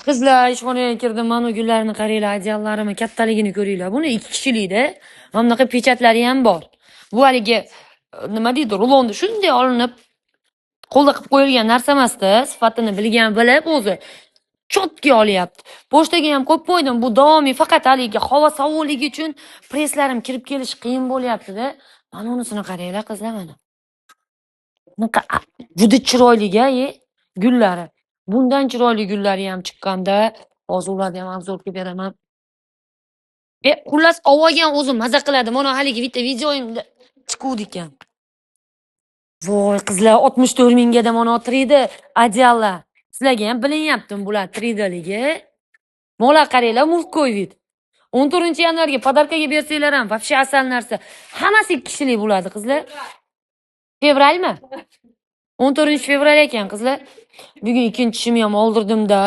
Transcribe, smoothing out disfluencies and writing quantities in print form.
Qizlar, ishxonaga kirdim. Mana gullarni qaranglar, ideallarimni kattaligini ko'ringlar. Buni 2 kishilikda. Mana bunaqa pechatlari ham bor. Bu haligi nima deydi, rulonni shunday olinib qo'lda qilib qo'yilgan narsa emas-da, sifatini bilib o'zi chotga olyapti. Pochtaga ham qo'yib qo'ydim. Bu davomiy faqat haligi havo sovuqligi uchun preslarim kirib kelish qiyin bo'lyapti-da. Mana unisini qaranglar qizlar mana. Bunaqa juda chiroyli-ga, gullari. Bundan chiroyli gullari ham chiqqanda, hozir ularni ham obzorga beraman. Xullas olgan o'zim maza qiladi. Mana haligi bitta videoyimda chiquvdi ekan. Voy qizlar, 64 mingga mana 3D ideallar. Sizlarga ham bilinyaptimi bular 3D'ligi? Mo'la qaranglar, mulkovid. 14-yanvarga podarkaga bersanglar ham вообще asal narsa. Hammasi 2 kishilik bo'ladi qizlar. Fevralmi? 14-fevral ekan qizlar. Bugun ikkinchi ishimni ham oldirdim-da.